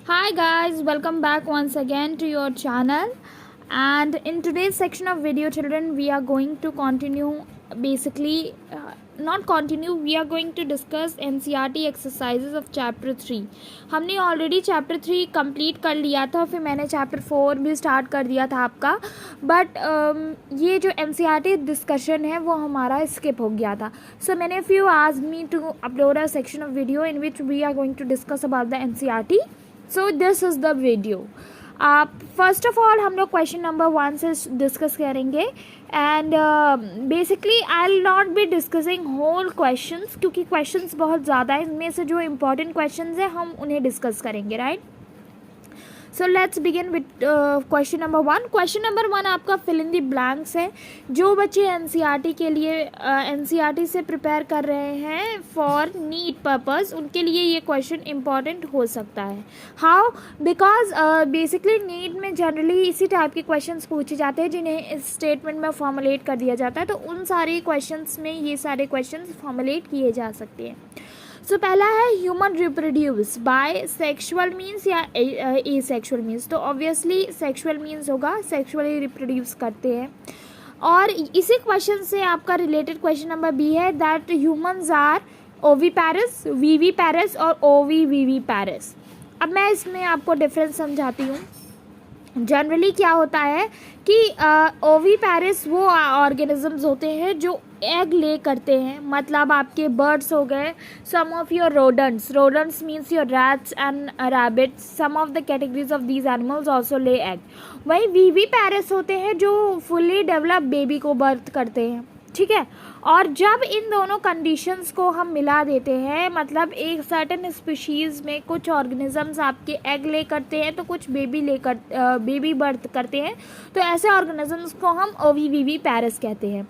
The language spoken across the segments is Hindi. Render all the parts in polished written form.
Hi guys, welcome back once again to your channel. And in today's section of video children, we are going to continue we are going to discuss NCERT exercises of chapter 3. हमने ऑलरेडी चैप्टर 3 कंप्लीट कर लिया था, फिर मैंने चैप्टर 4 भी स्टार्ट कर दिया था आपका, बट ये जो NCERT डिस्कशन है वो हमारा स्किप हो गया था. सो मैंने few asked me to upload a section of video in which we are going to discuss about the NCERT. So this is the video. आप फर्स्ट ऑफ ऑल हम लोग क्वेश्चन नंबर 1 से डिस्कस करेंगे and basically I will not be discussing whole questions क्योंकि क्वेश्चंस बहुत ज़्यादा है. इनमें से जो इम्पॉर्टेंट क्वेश्चंस हैं हम उन्हें डिस्कस करेंगे, right. So let's begin with question number 1. Question number 1 आपका फिल इन द ब्लैंक्स है. जो बच्चे NCERT के लिए NCERT से प्रिपेयर कर रहे हैं फॉर नीट पर्पस, उनके लिए ये क्वेश्चन इम्पॉर्टेंट हो सकता है. हाउ? बिकॉज बेसिकली नीट में जनरली इसी टाइप के क्वेश्चंस पूछे जाते हैं जिन्हें इस स्टेटमेंट में फॉर्मुलेट कर दिया जाता है. तो उन सारे क्वेश्चंस में ये सारे क्वेश्चंस फॉर्मुलेट किए जा सकते हैं. सो पहला है human reproduce by sexual means या एसेक्सुअल मीन्स. तो ऑब्वियसली सेक्सुअल मीन्स होगा, सेक्सुअली रिप्रोड्यूस करते हैं. और इसी क्वेश्चन से आपका रिलेटेड क्वेश्चन नंबर बी है दैट ह्यूमंस आर ओवीपैरस, वीवीपैरस और ओवीवीवीपैरस. अब मैं इसमें आपको डिफरेंस समझाती हूँ. जनरली क्या होता है कि ओवीपैरस वो ऑर्गेनिजम्स होते हैं जो एग ले करते हैं. मतलब आपके बर्ड्स हो गए, some of your rodents means your rats and rabbits, some of the categories of these animals also lay egg. वहीं वीवीपैरस होते हैं जो फुली डेवलप बेबी को बर्थ करते हैं, ठीक है. और जब इन दोनों कंडीशंस को हम मिला देते हैं, मतलब एक सर्टेन स्पीशीज़ में कुछ ऑर्गेनिजम्स आपके एग ले करते हैं तो कुछ बेबी बर्थ करते हैं, तो ऐसे ऑर्गेनिजम्स को हम ओवीवीवीपैरस कहते हैं.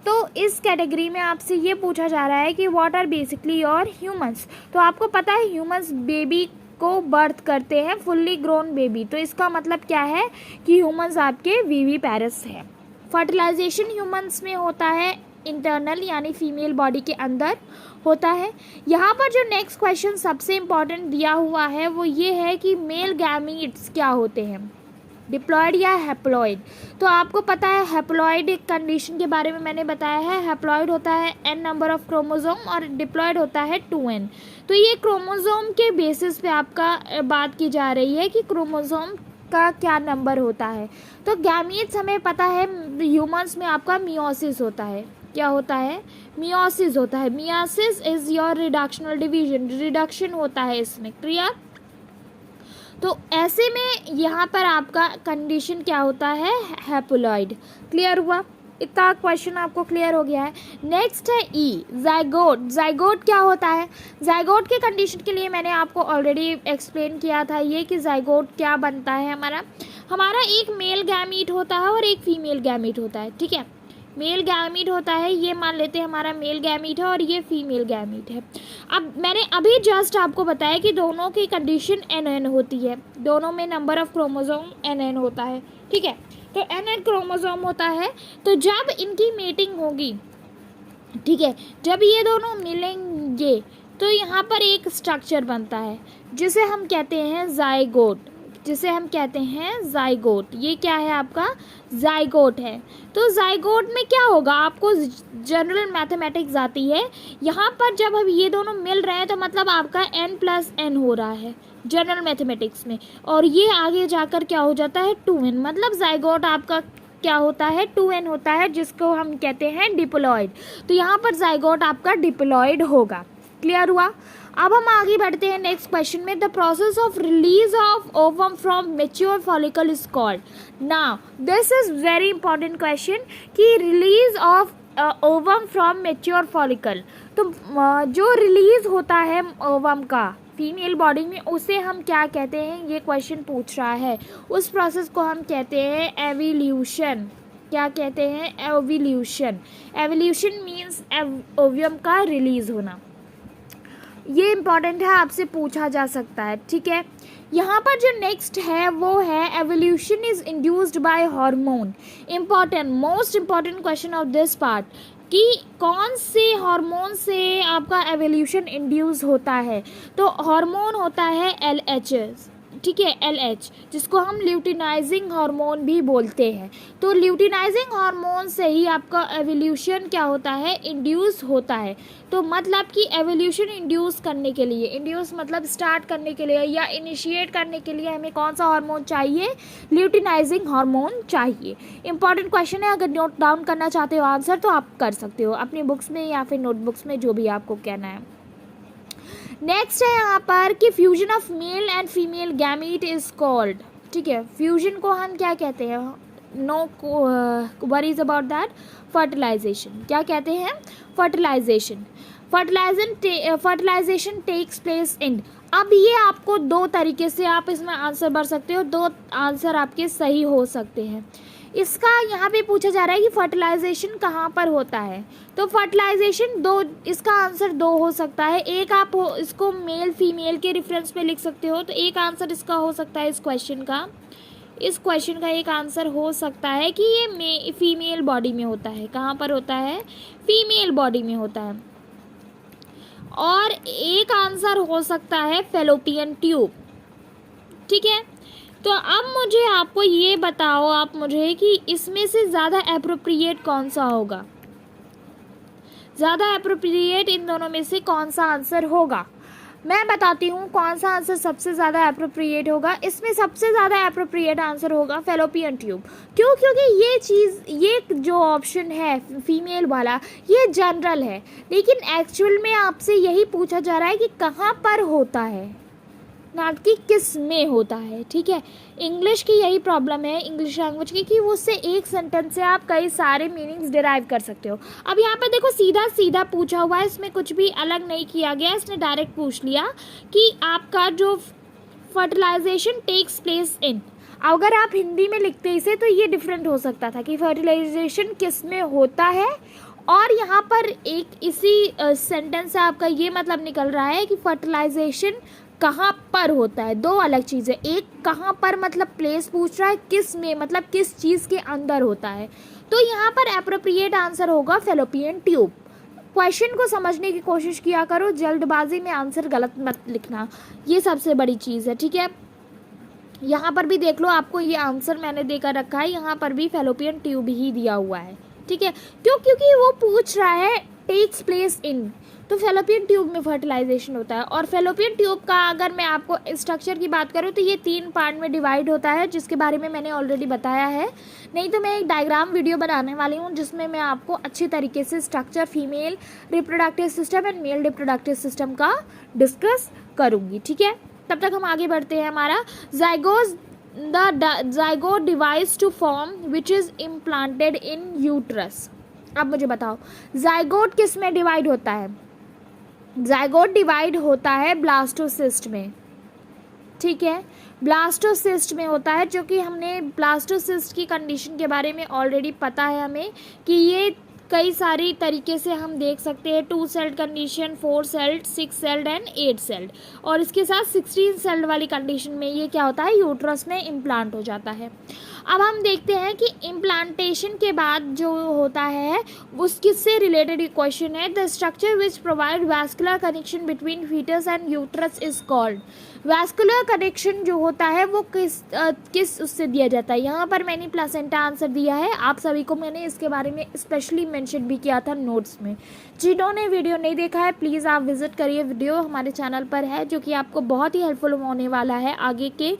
तो इस कैटेगरी में आपसे ये पूछा जा रहा है कि what are basically your humans. तो आपको पता है ह्यूमंस बेबी को बर्थ करते हैं, फुल्ली ग्रोन बेबी. तो इसका मतलब क्या है कि ह्यूमंस आपके वीवीपैरस हैं. फर्टिलाइजेशन ह्यूमंस में होता है इंटरनल, यानी फीमेल बॉडी के अंदर होता है. यहाँ पर जो नेक्स्ट क्वेश्चन सबसे इम्पॉर्टेंट दिया हुआ है वो ये है कि मेल गैमीट्स क्या होते हैं, डिप्लॉयड या हैप्लॉयड. तो आपको पता है हैप्लॉयड कंडीशन के बारे में मैंने बताया है. हैप्लॉयड होता है n नंबर ऑफ क्रोमोसोम और डिप्लॉयड होता है 2n. तो ये क्रोमोसोम के बेसिस पे आपका बात की जा रही है कि क्रोमोसोम का क्या नंबर होता है. तो गैमीट्स हमें पता है ह्यूमंस में आपका मियोसिस होता है. क्या होता है? मियोसिस होता है. Meiosis is your reductional division, reduction होता है इसमें, क्लियर. तो ऐसे में यहाँ पर आपका कंडीशन क्या होता है? हैप्लॉयड. क्लियर हुआ? इतना क्वेश्चन आपको क्लियर हो गया है. नेक्स्ट है ई, जाइगोट. जाइगोट क्या होता है? जाइगोट के कंडीशन के लिए मैंने आपको ऑलरेडी एक्सप्लेन किया था ये कि जाइगोट क्या बनता है. हमारा एक मेल गैमीट होता है और एक फीमेल गैमीट होता है, ठीक है. मेल गैमीट होता है, ये मान लेते हैं हमारा मेल गैमीट है और ये फीमेल गैमीट है. अब मैंने अभी जस्ट आपको बताया कि दोनों की कंडीशन NN होती है, दोनों में नंबर ऑफ क्रोमोसोम NN होता है, ठीक है. तो NN क्रोमोसोम होता है. तो जब इनकी मेटिंग होगी, ठीक है, जब ये दोनों मिलेंगे तो यहाँ पर एक स्ट्रक्चर बनता है जिसे हम कहते हैं जाइगोट, जिसे हम कहते हैं जाइगोट. ये क्या है? आपका जाइगोट है. तो जाइगोट में क्या होगा? आपको जनरल मैथमेटिक्स आती है. यहाँ पर जब अब ये दोनों मिल रहे हैं तो मतलब आपका n+n हो रहा है जनरल मैथमेटिक्स में, और ये आगे जाकर क्या हो जाता है? 2n. मतलब जाइगोट आपका क्या होता है? 2n होता है, जिसको हम कहते हैं डिप्लॉयड. तो यहाँ पर जाइगोट आपका डिप्लॉयड होगा. क्लियर हुआ? अब हम आगे बढ़ते हैं नेक्स्ट क्वेश्चन में. The process of release of ovum from mature follicle is called. Now this is very important question कि release of ovum from mature follicle. तो जो रिलीज होता है ओवम का फीमेल बॉडी में, उसे हम क्या कहते हैं? ये क्वेश्चन पूछ रहा है. उस प्रोसेस को हम कहते हैं एवोल्यूशन. क्या कहते हैं? एवोल्यूशन. एवोल्यूशन मीन्स ओवम का रिलीज होना. ये इम्पॉर्टेंट है, आपसे पूछा जा सकता है, ठीक है. यहाँ पर जो नेक्स्ट है वो है evolution is induced by hormone. Important, most important question of this part कि कौन से हार्मोन से आपका एवोल्यूशन इंड्यूस होता है. तो हार्मोन होता है LH, ठीक है, LH, जिसको हम ल्यूटिनाइजिंग हार्मोन भी बोलते हैं। तो ल्यूटिनाइजिंग हार्मोन से ही आपका एवोल्यूशन क्या होता है, इंड्यूस होता है। तो मतलब कि एवोल्यूशन इंड्यूस करने के लिए, इंड्यूस मतलब स्टार्ट करने के लिए या इनिशिएट करने के लिए हमें कौन सा हार्मोन चाहिए, ल्यूटिनाइजिंग हार्मोन चाहिए। इंपॉर्टेंट क्वेश्चन है, अगर नोट डाउन करना चाहते हो आंसर तो आप कर सकते हो अपनी बुक्स में या फिर नोटबुक्स में, जो भी आपको कहना है। नेक्स्ट है यहाँ पर कि fusion of male and female gamete is called, ठीक है, फ्यूजन को हम क्या कहते हैं, no worries about that, fertilization. क्या कहते हैं, fertilization. Fertilization takes place in, अब ये आपको दो तरीके से आप इसमें आंसर भर सकते हो, दो आंसर आपके सही हो सकते हैं। इसका यहाँ पे पूछा जा रहा है कि फर्टिलाइजेशन कहाँ पर होता है, तो फर्टिलाइजेशन दो, इसका आंसर दो हो सकता है। एक आप इसको मेल फीमेल के रेफरेंस पे लिख सकते हो, तो एक आंसर इसका हो सकता है, इस क्वेश्चन का एक आंसर हो सकता है कि ये फीमेल बॉडी में होता है। कहाँ पर होता है, फीमेल बॉडी में होता है। और एक आंसर हो सकता है फैलोपियन ट्यूब, ठीक है। तो अब मुझे आपको ये बताओ आप मुझे कि इसमें से ज़्यादा एप्रोप्रिएट कौन सा होगा, ज़्यादा एप्रोप्रिएट इन दोनों में से कौन सा आंसर होगा। मैं बताती हूँ कौन सा आंसर सबसे ज़्यादा एप्रोप्रिएट होगा। इसमें सबसे ज़्यादा एप्रोप्रिएट आंसर होगा फैलोपियन ट्यूब। क्यों, क्योंकि ये चीज़, ये जो ऑप्शन है फीमेल वाला, ये जनरल है, लेकिन एक्चुअल में आपसे यही पूछा जा रहा है कि कहाँ पर होता है, ना कि किस में होता है, ठीक है। इंग्लिश की यही प्रॉब्लम है, इंग्लिश लैंग्वेज की, कि उससे एक सेंटेंस से आप कई सारे मीनिंग्स डिराइव कर सकते हो। अब यहाँ पर देखो सीधा सीधा पूछा हुआ है, इसमें कुछ भी अलग नहीं किया गया, इसने डायरेक्ट पूछ लिया कि आपका जो फर्टिलाइजेशन टेक्स प्लेस इन, अगर आप हिंदी में लिखते इसे तो ये डिफरेंट हो सकता था कि फर्टिलाइजेशन किस में होता है, और यहाँ पर एक इसी सेंटेंस से आपका ये मतलब निकल रहा है कि फर्टिलाइजेशन कहाँ पर होता है। दो अलग चीज़ें, एक कहाँ पर मतलब प्लेस पूछ रहा है, किस में मतलब किस चीज़ के अंदर होता है। तो यहाँ पर एप्रोप्रिएट आंसर होगा फैलोपियन ट्यूब। क्वेश्चन को समझने की कोशिश किया करो, जल्दबाजी में आंसर गलत मत लिखना, ये सबसे बड़ी चीज़ है, ठीक है। यहाँ पर भी देख लो, आपको ये आंसर मैंने देकर रखा है, यहाँ पर भी फैलोपियन ट्यूब ही दिया हुआ है, ठीक है। क्यों, क्योंकि वो पूछ रहा है टेक्स प्लेस इन, तो फैलोपियन ट्यूब में फर्टिलाइजेशन होता है। और फैलोपियन ट्यूब का अगर मैं आपको स्ट्रक्चर की बात करूँ तो ये 3 पार्ट में डिवाइड होता है, जिसके बारे में मैंने ऑलरेडी बताया है। नहीं तो मैं एक डायग्राम वीडियो बनाने वाली हूँ जिसमें मैं आपको अच्छी तरीके से structure female reproductive system and mail reproductive system का डिस्कस करूँगी, ठीक है। तब तक हम आगे बढ़ते हैं। हमारा zygote divides to form which is implanted in uterus. अब मुझे बताओ जाइगोट किस में डिवाइड होता है, जाइगोट डिवाइड होता है ब्लास्टोसिस्ट में, ठीक है, ब्लास्टोसिस्ट में होता है। जो कि हमने ब्लास्टोसिस्ट की कंडीशन के बारे में ऑलरेडी पता है हमें कि ये कई सारी तरीके से हम देख सकते हैं, 2 sailed condition, 4 sailed, 6 celled and 8 sailed, और इसके साथ 16 सेल्ड वाली कंडीशन में ये क्या होता है, यूट्रस में इम्प्लांट हो जाता है। अब हम देखते हैं कि इम्प्लांटेशन के बाद जो होता है उस किससे रिलेटेड क्वेश्चन है। The structure which provide vascular connection between foetus and uterus is called. Vascular connection जो होता है वो किस उससे दिया जाता है। यहाँ पर मैंने प्लासेंटा आंसर दिया है, आप सभी को मैंने इसके बारे में स्पेशली मेंशन भी किया था नोट्स में। जिन्होंने वीडियो नहीं देखा है प्लीज़ आप विजिट करिए, वीडियो हमारे चैनल पर है जो कि आपको बहुत ही हेल्पफुल होने वाला है आगे के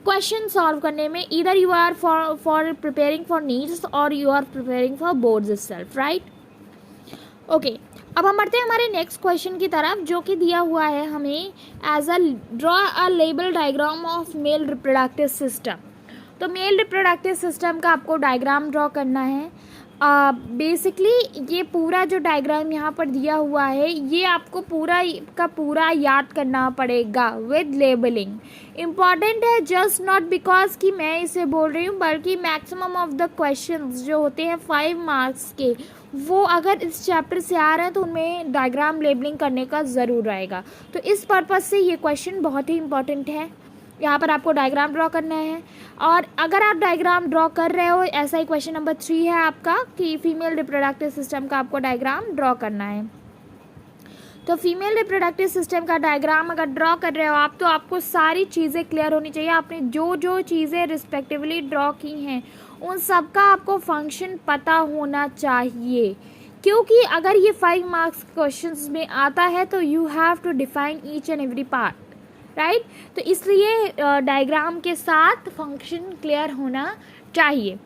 क्वेश्चन सॉल्व करने में। Either you are for preparing for NEETs और you are preparing for boards itself, right. Okay, अब हम बढ़ते हैं हमारे नेक्स्ट क्वेश्चन की तरफ, जो कि दिया हुआ है हमें as a draw a label diagram of male reproductive system. तो मेल रिप्रोडक्टिव सिस्टम का आपको डायग्राम ड्रॉ करना है। बेसिकली ये पूरा जो डायग्राम यहाँ पर दिया हुआ है ये आपको पूरा का पूरा याद करना पड़ेगा विद लेबलिंग। इम्पॉर्टेंट है जस्ट नॉट बिकॉज कि मैं इसे बोल रही हूँ, बल्कि मैक्सिमम ऑफ द क्वेश्चंस जो होते हैं 5 मार्क्स के, वो अगर इस चैप्टर से आ रहे हैं तो उनमें डायग्राम लेबलिंग करने का ज़रूर रहेगा। तो इस पर्पज़ से ये क्वेश्चन बहुत ही इंपॉर्टेंट है। यहाँ पर आपको डायग्राम ड्रॉ करना है, और अगर आप डायग्राम ड्रॉ कर रहे हो, ऐसा ही क्वेश्चन नंबर 3 है आपका कि फीमेल रिप्रोडक्टिव सिस्टम का आपको डायग्राम ड्रॉ करना है। तो फीमेल रिप्रोडक्टिव सिस्टम का डायग्राम अगर ड्रॉ कर रहे हो आप, तो आपको सारी चीज़ें क्लियर होनी चाहिए। आपने जो जो चीज़ें रिस्पेक्टिवली ड्रॉ की हैं उन सब का आपको फंक्शन पता होना चाहिए, क्योंकि अगर ये 5 मार्क्स क्वेश्चंस में आता है तो you have to define each and every part, right. तो इसलिए डायग्राम के साथ फंक्शन क्लियर होना चाहिए।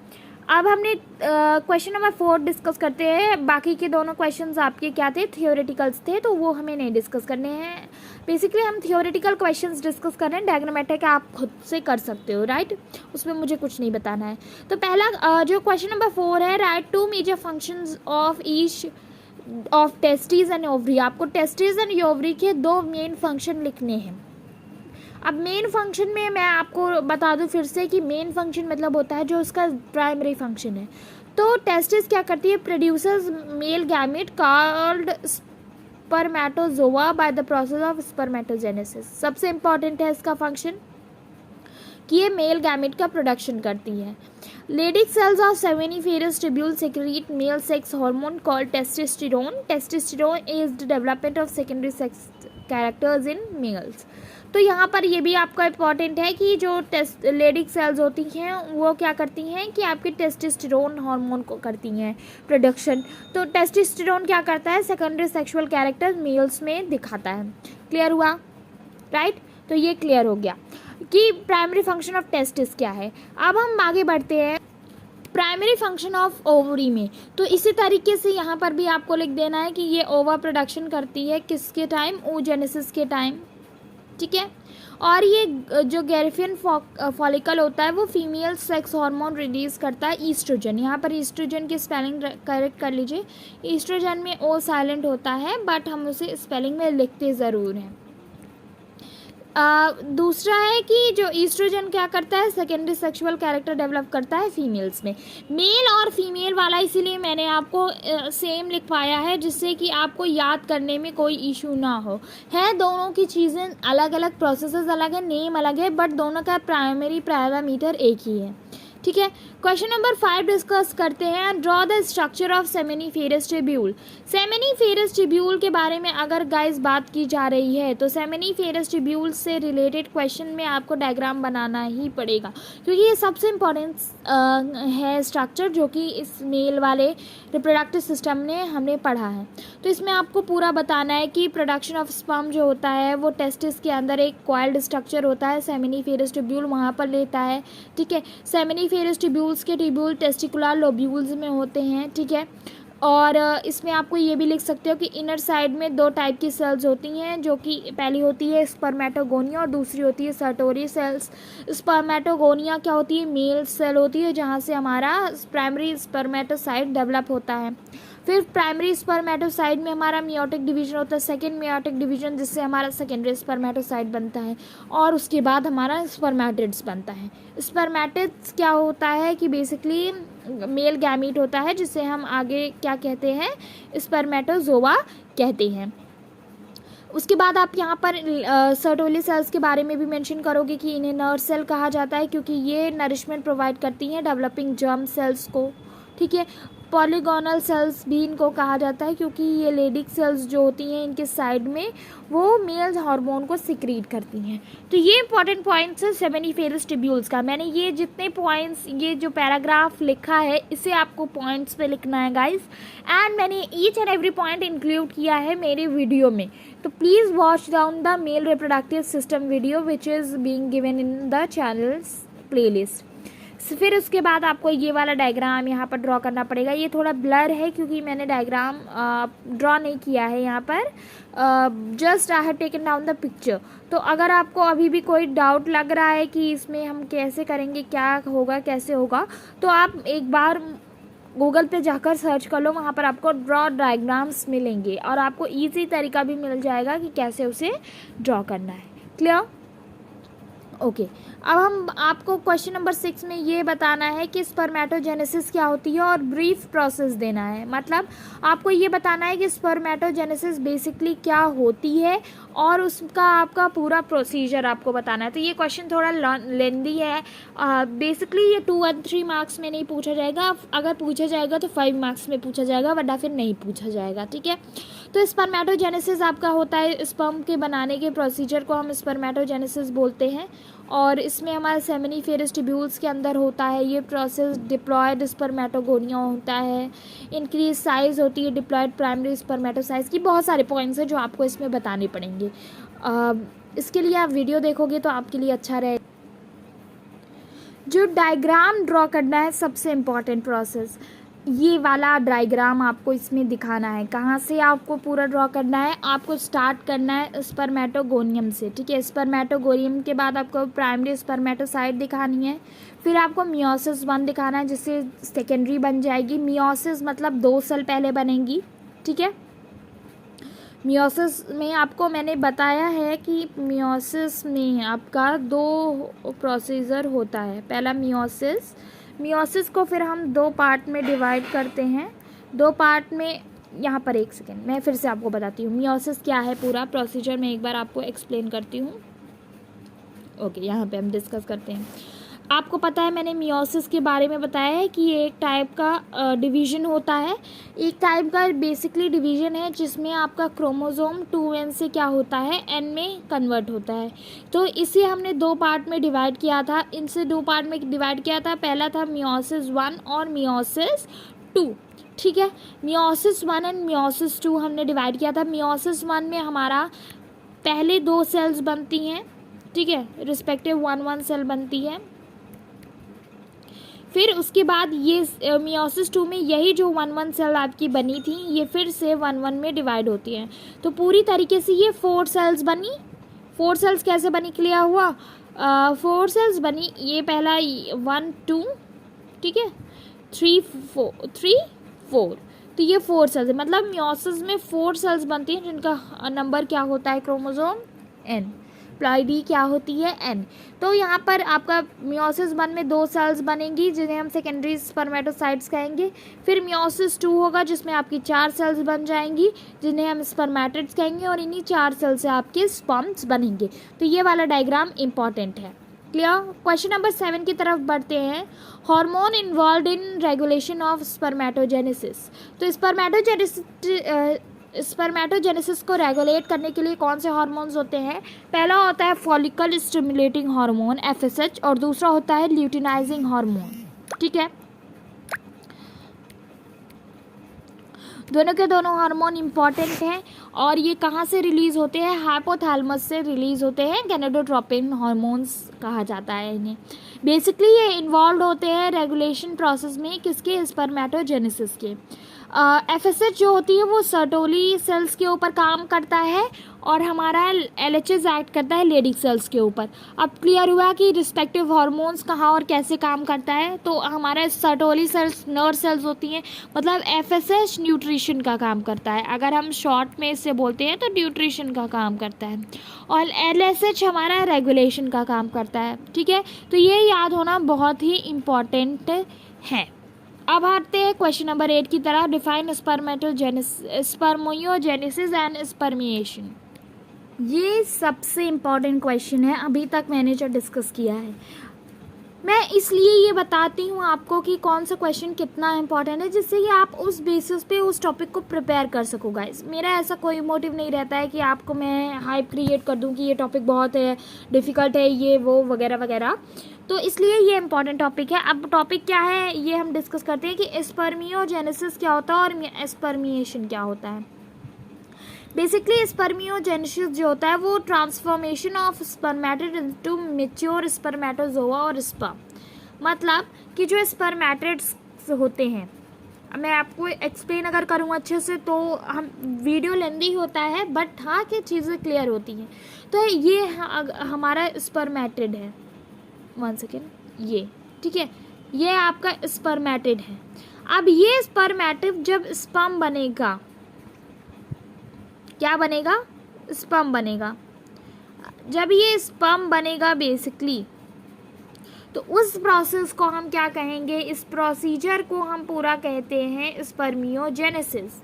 अब हमने क्वेश्चन नंबर 4 डिस्कस करते हैं। बाकी के दोनों क्वेश्चंस आपके क्या थे, थियोरेटिकल्स थे, तो वो हमें नहीं डिस्कस करने हैं। बेसिकली हम थियोरेटिकल क्वेश्चंस डिस्कस कर रहे हैं। डायग्रामेटिक आप खुद से कर सकते हो, राइट, उसमें मुझे कुछ नहीं बताना है। तो पहला जो क्वेश्चन नंबर 4 है, right 2 major functions of each of testis and ovary. आपको टेस्टिस एंड ओवरी के 2 मेन फंक्शन लिखने हैं। अब मेन फंक्शन में मैं आपको बता दूं फिर से कि मेन फंक्शन मतलब होता है जो उसका प्राइमरी फंक्शन है। तो टेस्टिस क्या करती है, producers male gamete called spermatozoa by the process of spermatogenesis. सबसे इंपॉर्टेंट है इसका फंक्शन कि ये मेल गैमेट का प्रोडक्शन करती है। Leydig cells of seminiferous tubule secrete male sex hormone called testosterone. Testosterone is the development of secondary sex characters in males. तो यहाँ पर ये भी आपका इम्पॉर्टेंट है कि जो लेडिक सेल्स होती हैं वो क्या करती हैं कि आपके टेस्टोस्टेरोन हार्मोन को करती हैं प्रोडक्शन। तो टेस्टोस्टेरोन क्या करता है, सेकेंडरी सेक्सुअल कैरेक्टर मेल्स में दिखाता है। क्लियर हुआ, राइट। तो ये क्लियर हो गया कि प्राइमरी फंक्शन ऑफ टेस्टिस क्या है। अब हम आगे बढ़ते हैं प्राइमरी फंक्शन ऑफ ओवरी में। तो इसी तरीके से यहाँ पर भी आपको लिख देना है कि ये ओवा प्रोडक्शन करती है किसके टाइम, oogenesis के टाइम, ठीक है। और ये जो गैरिफियन फॉलिकल होता है वो फीमेल सेक्स हार्मोन रिलीज करता है ईस्ट्रोजन। यहाँ पर ईस्ट्रोजन की स्पेलिंग करेक्ट कर लीजिए। ईस्ट्रोजन में ओ साइलेंट होता है बट हम उसे स्पेलिंग में लिखते ज़रूर हैं। दूसरा है कि जो ईस्ट्रोजन क्या करता है, सेकेंडरी सेक्सुअल कैरेक्टर डेवलप करता है फीमेल्स में। मेल और फीमेल वाला इसीलिए मैंने आपको सेम लिखवाया है जिससे कि आपको याद करने में कोई इशू ना हो। है दोनों की चीज़ें अलग अलग, प्रोसेसेस अलग है, नेम अलग है, बट दोनों का प्राइमरी पैरामीटर एक ही है, ठीक है। क्वेश्चन नंबर 5 डिस्कस करते हैं। Draw the structure of seminiferous tubule. Seminiferous tubule के बारे में अगर गाइस बात की जा रही है तो सेमिनिफेरस ट्यूब्यूल से रिलेटेड क्वेश्चन में आपको डायग्राम बनाना ही पड़ेगा, क्योंकि ये सबसे इम्पॉर्टेंट है स्ट्रक्चर जो कि इस मेल वाले रिप्रोडक्टिव सिस्टम ने हमने पढ़ा है। तो इसमें आपको पूरा बताना है कि प्रोडक्शन ऑफ स्पर्म जो होता है वो टेस्टिस के अंदर एक कॉइल्ड स्ट्रक्चर होता है, सेमिनिफेरस ट्यूब्यूल वहाँ पर लेता है, ठीक है। सेमिनिफेरस ट्यूब्यूल्स के ट्यूब्यूल टेस्टिकुलर लोब्यूल्स में होते हैं, ठीक है। और इसमें आपको ये भी लिख सकते हो कि इनर साइड में 2 टाइप की सेल्स होती हैं, जो कि पहली होती है स्पर्मेटोगोनिया और दूसरी होती है सर्टोरी सेल्स। स्पर्मेटोगोनिया क्या होती है, मेल सेल होती है जहाँ से हमारा प्राइमरी स्पर्मेटोसाइट डेवलप होता है। फिर प्राइमरी स्पर्मेटोसाइट में हमारा मियोटिक डिवीजन होता है, सेकेंड मियोटिक डिवीजन जिससे हमारा सेकेंडरी स्पर्मेटोसाइट बनता है, और उसके बाद हमारा स्पर्मेटिड्स बनता है। स्पर्मेटिड्स क्या होता है कि बेसिकली मेल गैमीट होता है जिसे हम आगे क्या कहते हैं, स्पर्मेटोजोआ कहते हैं। उसके बाद आप यहाँ पर सर्टोली सेल्स के बारे में भी मेंशन करोगे कि इन्हें नर्व सेल कहा जाता है क्योंकि ये नरिशमेंट प्रोवाइड करती हैं डेवलपिंग जर्म सेल्स को, ठीक है। पॉलीगोनल सेल्स भी इनको कहा जाता है क्योंकि ये लेडिक सेल्स जो होती हैं इनके साइड में वो मेल हार्मोन को सिक्रीट करती हैं। तो ये इंपॉर्टेंट पॉइंट्स है सेमिनिफेरस ट्यूब्यूल्स का। मैंने ये जितने पॉइंट्स, ये जो पैराग्राफ लिखा है इसे आपको पॉइंट्स पे लिखना है गाइस, एंड मैंने each and every point include किया है मेरे वीडियो में। तो please watch down the mail reproductive system video which is being given in the channels playlist. फिर उसके बाद आपको ये वाला डायग्राम यहाँ पर ड्रॉ करना पड़ेगा। ये थोड़ा ब्लर है क्योंकि मैंने डायग्राम ड्रॉ नहीं किया है यहाँ पर, just I have taken down the picture. तो अगर आपको अभी भी कोई डाउट लग रहा है कि इसमें हम कैसे करेंगे, क्या होगा, कैसे होगा, तो आप एक बार गूगल पे जाकर सर्च कर लो, वहाँ पर आपको ड्रॉ डायग्राम्स मिलेंगे और आपको ईजी तरीका भी मिल जाएगा कि कैसे उसे ड्रॉ करना है। क्लियर? ओके। अब हम आपको क्वेश्चन नंबर 6 में ये बताना है कि स्पर्मेटोजेनेसिस क्या होती है और ब्रीफ प्रोसेस देना है। मतलब आपको ये बताना है कि स्पर्मेटोजेनेसिस बेसिकली क्या होती है और उसका आपका पूरा प्रोसीजर आपको बताना है। तो ये क्वेश्चन थोड़ा लेंदी है, बेसिकली ये 2 और 3 मार्क्स में नहीं पूछा जाएगा। अगर पूछा जाएगा तो 5 मार्क्स में पूछा जाएगा, वरना फिर नहीं पूछा जाएगा, ठीक है। तो स्पर्मेटोजेनेसिस आपका होता है, स्पर्म के बनाने के प्रोसीजर को हम स्पर्मेटोजेनेसिस बोलते हैं। और इसमें हमारे सेमिनिफेरस ट्यूब्यूल्स के अंदर होता है ये प्रोसेस। डिप्लॉयड स्पर्मेटोगोनिया होता है, इंक्रीज साइज होती है डिप्लॉयड प्राइमरी स्पर्मेटोसाइज की। बहुत सारे पॉइंट्स हैं जो आपको इसमें बताने पड़ेंगे। इसके लिए आप वीडियो देखोगे तो आपके लिए अच्छा रहेगा। जो डायग्राम ड्रॉ करना है सबसे इम्पॉर्टेंट प्रोसेस, ये वाला डायग्राम आपको इसमें दिखाना है। कहाँ से आपको पूरा ड्रॉ करना है, आपको स्टार्ट करना है स्पर्मेटोगोनियम से, ठीक है। स्पर्मेटोगोनियम के बाद आपको प्राइमरी स्पर्मेटोसाइट दिखानी है, फिर आपको मियोसिस 1 दिखाना है जिससे सेकेंडरी बन जाएगी। मियोसिस मतलब 2 सेल पहले बनेंगी, ठीक है। मियोसिस में आपको मैंने बताया है कि मियोसिस में आपका 2 प्रोसीजर होता है। पहला मियोसिस को फिर हम 2 पार्ट में डिवाइड करते हैं। 2 पार्ट में, यहाँ पर एक सेकेंड मैं फिर से आपको बताती हूँ मियोसिस क्या है, पूरा प्रोसीजर मैं एक बार आपको एक्सप्लेन करती हूँ। ओके, यहाँ पे हम डिस्कस करते हैं। आपको पता है मैंने मियोसिस के बारे में बताया है कि ये एक टाइप का डिवीज़न होता है। एक टाइप का बेसिकली डिवीज़न है जिसमें आपका क्रोमोसोम 2n से क्या होता है, n में कन्वर्ट होता है। तो इसे हमने 2 पार्ट में डिवाइड किया था, इनसे 2 पार्ट में डिवाइड किया था। पहला था मियोसिस 1 और मियोसिस 2, ठीक है। मियोसिस 1 एंड मियोसिस 2 हमने डिवाइड किया था। मियोसिस 1 में हमारा पहले 2 सेल्स बनती हैं, ठीक है, रिस्पेक्टिव 1 सेल बनती है। फिर उसके बाद ये मियोसिस 2 में यही जो 1 सेल आपकी बनी थी ये फिर से 1 में डिवाइड होती हैं। तो पूरी तरीके से ये 4 सेल्स बनी। 4 सेल्स कैसे बनी, क्लियर हुआ। 4 सेल्स बनी, ये पहला 1 2, ठीक है, 3 4। तो ये 4 सेल्स, मतलब मियोसिस में 4 सेल्स बनती हैं जिनका नंबर क्या होता है, क्रोमोसोम n, प्लॉइडी क्या होती है, n। तो यहाँ पर आपका मियोसिस 1 में 2 सेल्स बनेंगी जिन्हें हम सेकेंडरी स्पर्मेटोसाइट्स कहेंगे। फिर मियोसिस 2 होगा जिसमें आपकी 4 सेल्स बन जाएंगी जिन्हें हम स्पर्मेटिड्स कहेंगे, और इन्हीं 4 सेल से आपके स्पर्म्स बनेंगे। तो ये वाला डायग्राम इंपॉर्टेंट है, क्लियर। क्वेश्चन नंबर 7 की तरफ बढ़ते हैं। Hormone involve in regulation of spermatogenesis. तो स्पर्मेटोजेनेसिस को रेगुलेट करने के लिए कौन से हार्मोन्स होते हैं। पहला होता है फॉलिकल स्टिमुलेटिंग हार्मोन FSH, और दूसरा होता है ल्यूटिनाइजिंग हार्मोन, ठीक है। दोनों के दोनों हार्मोन इंपॉर्टेंट हैं और ये कहाँ से रिलीज़ होते हैं, हाइपोथैलेमस से रिलीज़ होते हैं। गैनेडोट्रोपिन हार्मोन्स कहा जाता है इन्हें। बेसिकली ये इन्वॉल्व होते हैं रेगुलेशन प्रोसेस में, किसके, स्पर्मेटोजेनेसिस के। FSH जो होती है वो सर्टोली सेल्स के ऊपर काम करता है और हमारा LHS एक्ट करता है लेडिक सेल्स के ऊपर। अब क्लियर हुआ कि रिस्पेक्टिव हार्मोन्स कहाँ और कैसे काम करता है। तो हमारा सर्टोली सेल्स नर्व सेल्स होती हैं, मतलब FSH न्यूट्रिशन का काम करता है। अगर हम शॉर्ट में इससे बोलते हैं तो न्यूट्रिशन का काम करता है, और LSH हमारा रेगुलेशन का काम करता है, ठीक है। तो ये याद होना बहुत ही इम्पॉर्टेंट है। अब आते हैं क्वेश्चन नंबर 8 की तरह। Define spermatogenesis and spermiation. ये सबसे इम्पॉर्टेंट क्वेश्चन है अभी तक मैंने जो डिस्कस किया है। मैं इसलिए ये बताती हूँ आपको कि कौन सा क्वेश्चन कितना इम्पॉर्टेंट है, जिससे कि आप उस बेसिस पे उस टॉपिक को प्रिपेयर कर सको गाइस। मेरा ऐसा कोई मोटिव नहीं रहता है कि आपको मैं हाइप क्रिएट कर दूँ कि ये टॉपिक बहुत है, डिफ़िकल्ट है, ये वो वगैरह वगैरह। तो इसलिए ये इंपॉर्टेंट टॉपिक है। अब टॉपिक क्या है ये हम डिस्कस करते हैं कि स्पर्मियोजेनेसिस क्या होता है और स्पर्मिएशन क्या होता है। बेसिकली स्पर्मियोजेनेसिस जो होता है वो transformation of spermatid into mature spermatozoa और स्पर्म। मतलब कि जो स्पर्मेटिड्स होते हैं, मैं आपको एक्सप्लेन अगर करूँ अच्छे से तो हम वीडियो लेंदी होता है, बट हाँ कि चीज़ें क्लियर होती हैं। तो ये हमारा स्पर्मेटिड है, 1 सेकेंड, ये ठीक है, ये आपका स्पर्मेटिड है। अब ये स्पर्मेटिड जब स्पर्म बनेगा, क्या बनेगा, स्पर्म बनेगा। जब ये स्पर्म बनेगा बेसिकली, तो उस प्रोसेस को हम क्या कहेंगे, इस प्रोसीजर को हम पूरा कहते हैं स्पर्मियोजेनेसिस।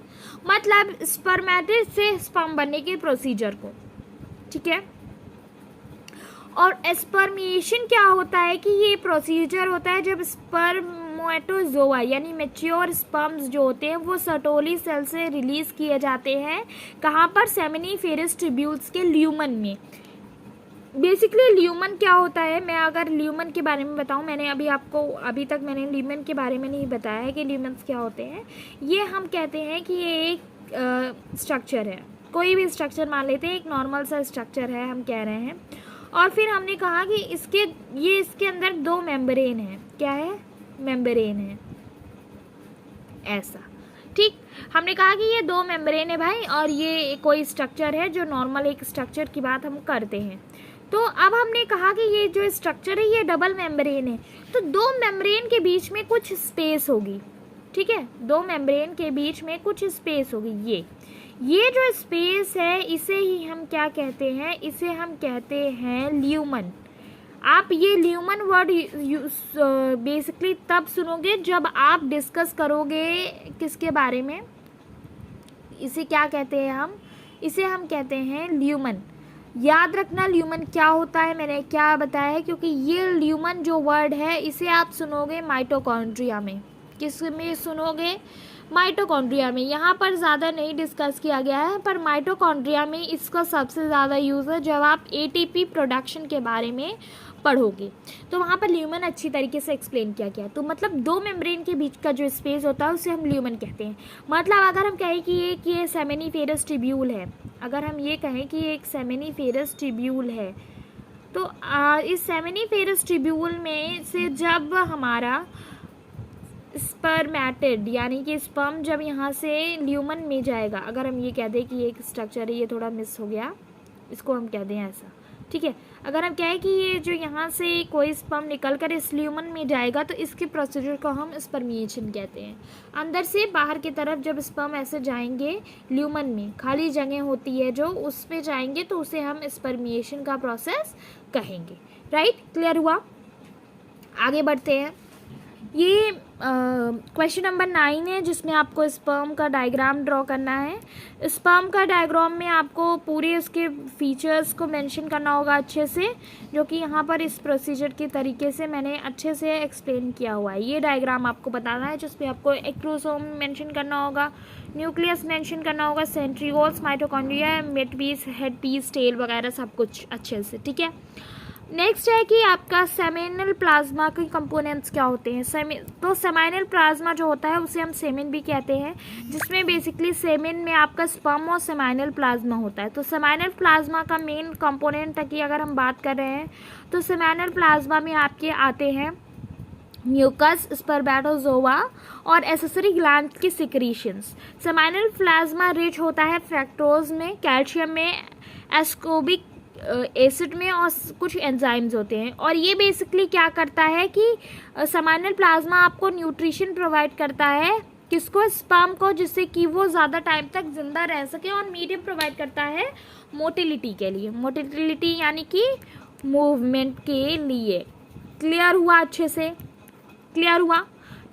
मतलब स्पर्मेटिड से स्पर्म बनने के प्रोसीजर को, ठीक है। और स्पर्मिएशन क्या होता है कि ये प्रोसीजर होता है जब स्पर्म स्पर्मेटोजोआ यानी मेच्योर स्पर्म्स जो होते हैं वो सर्टोली सेल से रिलीज किए जाते हैं। कहाँ पर? सेमिनिफेरस ट्यूब्यूल्स के ल्यूमन में। बेसिकली ल्यूमन क्या होता है, मैं अगर ल्यूमन के बारे में बताऊं, मैंने अभी तक मैंने ल्यूमन के बारे में नहीं बताया है कि ल्यूमन्स क्या होते हैं। ये हम कहते हैं कि ये एक स्ट्रक्चर है, कोई भी स्ट्रक्चर मान लेते हैं, एक नॉर्मल सा स्ट्रक्चर है हम कह रहे हैं। और फिर हमने कहा कि इसके अंदर 2 मेम्ब्रेन है। क्या है? मेम्ब्रेन है ऐसा, ठीक। हमने कहा कि ये 2 मेम्ब्रेन है भाई, और ये कोई स्ट्रक्चर है जो नॉर्मल एक स्ट्रक्चर की बात हम करते हैं। तो अब हमने कहा कि ये जो स्ट्रक्चर है ये डबल मेम्ब्रेन है, तो 2 मेम्ब्रेन के बीच में कुछ स्पेस होगी, ठीक है। 2 मेम्ब्रेन के बीच में कुछ स्पेस होगी। ये जो स्पेस है इसे ही हम क्या कहते हैं? इसे हम कहते हैं ल्यूमन। आप ये ल्यूमन वर्ड बेसिकली तब सुनोगे जब आप डिस्कस करोगे किसके बारे में। इसे क्या कहते हैं इसे हम कहते हैं ल्यूमन। याद रखना ल्यूमन क्या होता है, मैंने क्या बताया है, क्योंकि ये ल्यूमन जो वर्ड है इसे आप सुनोगे माइटोकॉन्ड्रिया में। किस में सुनोगे? माइटोकॉन्ड्रिया में। यहाँ पर ज़्यादा नहीं डिस्कस किया गया है, पर माइटोकॉन्ड्रिया में इसका सबसे ज़्यादा यूज़ है जब आप एटीपी प्रोडक्शन के बारे में पढ़ोगे, तो वहाँ पर ल्यूमन अच्छी तरीके से एक्सप्लेन किया गया। तो मतलब 2 मेम्ब्रेन के बीच का जो स्पेस होता है उसे हम ल्यूमन कहते हैं। मतलब अगर हम कहें कि ये सेमिनिफेरस ट्यूब्यूल है, अगर हम ये कहें कि ये एक सेमिनिफेरस ट्यूब्यूल है, तो इस सेमिनिफेरस ट्यूब्यूल में से जब हमारा स्पर्मेटिड यानी कि स्पर्म जब यहाँ से ल्यूमन में जाएगा, अगर हम ये कह दें कि एक स्ट्रक्चर है, ये थोड़ा मिस हो गया, इसको हम कह दें ऐसा, ठीक है। अगर हम कहें कि ये जो यहाँ से कोई स्पर्म निकल कर इस ल्यूमन में जाएगा तो इसके प्रोसीजर को हम स्पर्मिएशन कहते हैं। अंदर से बाहर की तरफ जब स्पर्म ऐसे जाएंगे ल्यूमन में, खाली जगह होती है जो, उस पे जाएंगे तो उसे हम स्पर्मिएशन का प्रोसेस कहेंगे। राइट, क्लियर हुआ? आगे बढ़ते हैं। ये क्वेश्चन नंबर 9 है जिसमें आपको स्पर्म का डायग्राम ड्रॉ करना है। स्पर्म का डायग्राम में आपको पूरे उसके फीचर्स को मेंशन करना होगा अच्छे से, जो कि यहाँ पर इस प्रोसीजर के तरीके से मैंने अच्छे से एक्सप्लेन किया हुआ है। ये डायग्राम आपको बताना है जिसमें आपको एक्रोसोम मेंशन करना होगा, न्यूक्लियस मेंशन करना होगा, सेंट्रियोल्स, माइटोकॉन्ड्रिया, मिडपीस, हेडपीस, टेल वगैरह सब कुछ अच्छे से, ठीक है। नेक्स्ट है कि आपका सेमिनल प्लाज्मा के कंपोनेंट्स क्या होते हैं। तो सेमिनल प्लाज्मा जो होता है उसे हम सेमिन भी कहते हैं, जिसमें बेसिकली सेमिन में आपका स्पर्म और सेमिनल प्लाज्मा होता है। तो सेमिनल प्लाज्मा का मेन कंपोनेंट की अगर हम बात कर रहे हैं तो सेमिनल प्लाज्मा में आपके आते हैं म्यूकस, स्पर्मेटोजोआ और एसेसरी ग्लैंड की सिक्रीशंस। सेमिनल प्लाज्मा रिच होता है फ्रक्टोज में, कैल्शियम में, एस्कोबिक एसिड में और कुछ एंजाइम्स होते हैं। और ये बेसिकली क्या करता है कि सेमिनल प्लाज्मा आपको न्यूट्रिशन प्रोवाइड करता है, किसको? स्पर्म को, जिससे कि वो ज़्यादा टाइम तक जिंदा रह सके, और मीडियम प्रोवाइड करता है मोटिलिटी के लिए, मोटिलिटी यानी कि मूवमेंट के लिए। क्लियर हुआ? अच्छे से क्लियर हुआ?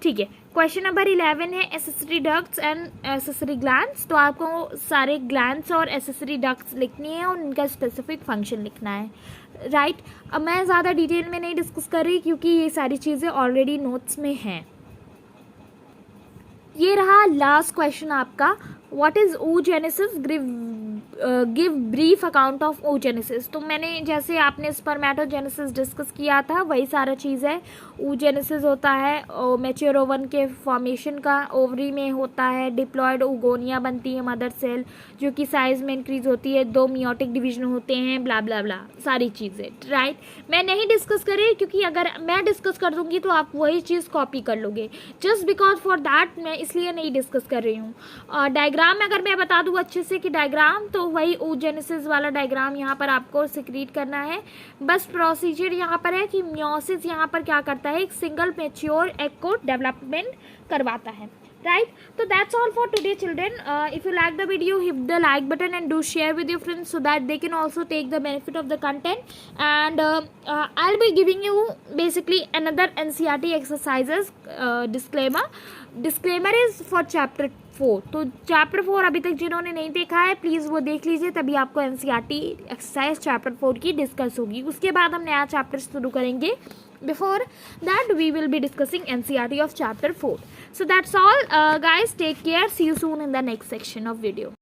ठीक है। क्वेश्चन नंबर 11 है accessory ducts and accessory glands. तो आपको सारे ग्लैंड्स और एसेसरी डक्ट्स लिखनी है और उनका स्पेसिफिक फंक्शन लिखना है। राइट, अब मैं ज़्यादा डिटेल में नहीं डिस्कस कर रही क्योंकि ये सारी चीज़ें ऑलरेडी नोट्स में हैं। ये रहा लास्ट क्वेश्चन आपका, what is oogenesis, give brief account of oogenesis। तो मैंने जैसे आपने स्पर्मेटोजेनेसिस डिस्कस किया था वही सारा चीज़ है। oogenesis होता है मैच्योर ओवन के फॉर्मेशन का, ओवरी में होता है डिप्लॉयड ओगोनिया बनती है मदर सेल जो कि साइज में इंक्रीज होती है, 2 मियोटिक डिवीजन होते हैं, ब्ला ब्ला ब्ला सारी चीज़ें। राइट, मैं नहीं डिस्कस कर रही क्योंकि अगर मैं डिस्कस कर दूंगी तो आप वही चीज़ कॉपी कर लोगे, जस्ट बिकॉज फॉर दैट मैं इसलिए नहीं डिस्कस कर रही हूँ। डायग्राम में अगर मैं बता दूँ अच्छे से कि डायग्राम, तो वही oogenesis वाला डायग्राम यहाँ पर आपको सिक्रीट करना है। बस प्रोसीजर यहाँ पर है कि मियोसिस यहाँ पर क्या करता है, एक सिंगल मैच्योर एग को डेवलपमेंट करवाता है। right, so that's all for today children. If you like the video, hit the like button and do share with your friends so that they can also take the benefit of the content. And I'll be giving you basically another NCERT exercises. Disclaimer is for chapter 4. तो चैप्टर 4 अभी तक जिन्होंने नहीं देखा है प्लीज़ वो देख लीजिए, तभी आपको NCERT एक्सरसाइज चैप्टर 4 की डिस्कस होगी। उसके बाद हम नया चैप्टर शुरू करेंगे Before that, we will be discussing NCERT of chapter 4. So that's all, guys. Take care. See you soon in the next section of video.